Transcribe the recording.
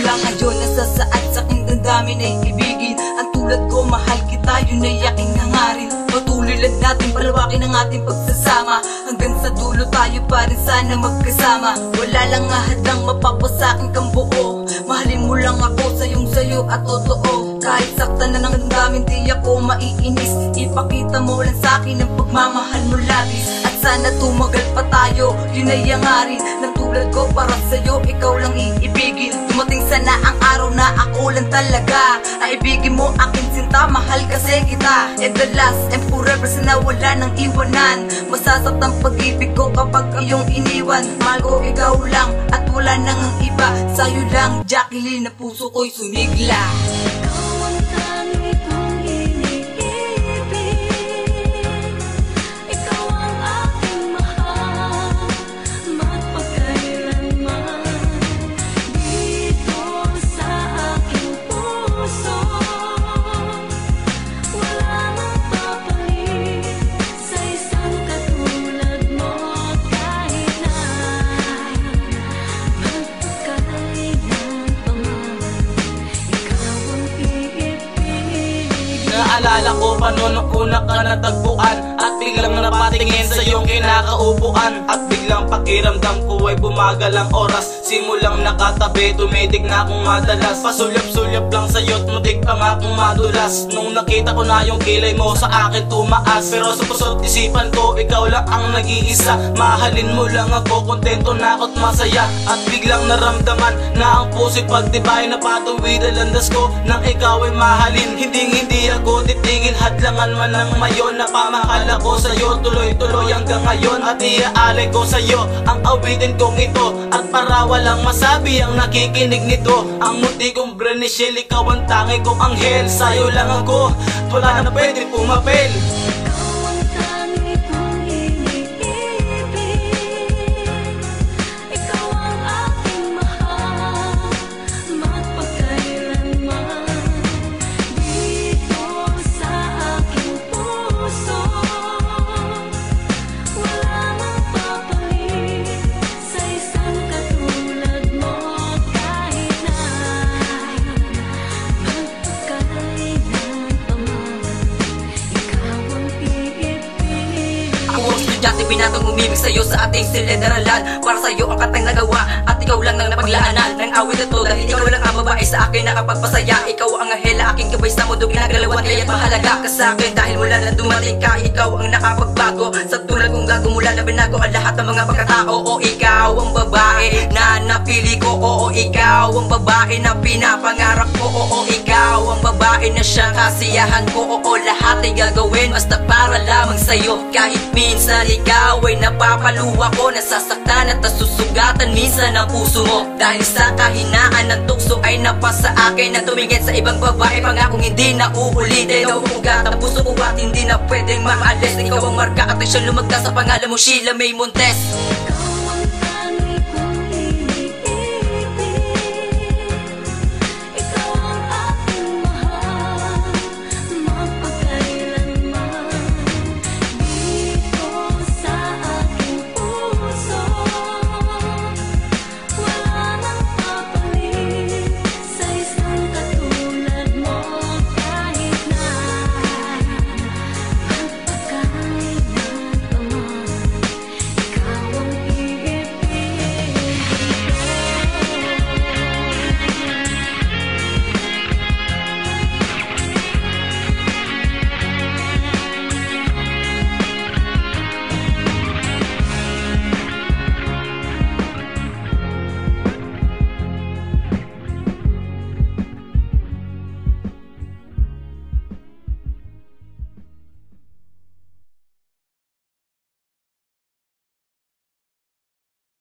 mula ngayon nasasaad sa aking damdamin ay ibigin. Ang tulad ko, mahal kita, yun ay aking hangarin. Patuloy lang natin palawakin ang ating pagsasama, hanggang sa dulo tayo pa rin sana magkasama. Wala lang ahadang mapapasakin kang buo, mahalin mo lang ako sayo at totoo. Kahit saktan na ng damdamin, di ako maiinis. Ipakita mo lang sa'kin ang pagmamahal mo labis. At sana tumagal pa tayo, yun ay hangarin. Ng tulad ko para sa'yo, ikaw lang iibigin. Dumating sana ang araw na ako lang talaga ay ibigin mo aking sinta, mahal kasi kita. And the last and forever, sana wala nang iwanan. Masasaktan pag-ibig ko kapag iyong iniwan. Mahal ko ikaw lang at wala nang ang iba. Sa'yo lang, Jacqueline, na puso ko'y sumigla. Naalala ko pa noon nung una ka natagpuan, at biglang napatingin sa iyong kinakaupuan. At biglang pakiramdam ko ay bumagal ang oras. Simulang nakatabi, tumitig na akong madalas. Pasulyap-sulyap lang sa'yo't mutik pa nga akong madulas. Nung nakita ko na yung kilay mo sa akin tumaas, pero sa puso't isipan ko, ikaw lang ang nag-iisa. Mahalin mo lang ako, kontento na ako't masaya. At biglang naramdaman na ang puso'y pagtibay, na patuwid ang landas ko nang ikaw ay mahalin. Hindi ako titigil, hadlangan man ng mayon. Napamahal ako sa'yo, tuloy-tuloy hanggang ngayon. At iaalay ko sa'yo ang awitin kong ito, at para walang masabi ang nakikinig nito. Ang munti kong Brenishel, ikaw ang tangi kong anghel. Sa'yo lang ako, wala na pwede pumapel. Dati binatang umibig sa'yo sa ating silid-aralan. Para sa'yo ang katang nagawa, at ikaw lang nang napaglaanan ng awit ito. Dahil ikaw lang ang babae sa akin nakapagpasaya. Ikaw ang ahela, aking gabay sa mundo ginagalawan. Kaya't mahalaga ka sa akin dahil mula na dumating ka, ikaw ang nakapagbago. Sa tulad kong gago mula na binago ang lahat ng mga pagkatao. O ikaw ang babae na napili ko. Oo, ikaw ang babae na pinapangarap ko. Oo, ikaw ang babae na siyang kasiyahan ko. Oo, lahat ay gagawin basta para lamang sa'yo. Kahit minsan ikaw ay napapaluwa ko, nasasaktan at nasusugatan minsan ang puso mo. Dahil sa kahinaan ng tukso ay napasa akin na tumingin sa ibang babae, pangakong hindi na uulitin. Ikaw ang ugat ang puso ko at hindi na pwedeng maalis. Ikaw ang marka at siyang lumagda sa pangalan mo, Sheila May Montes.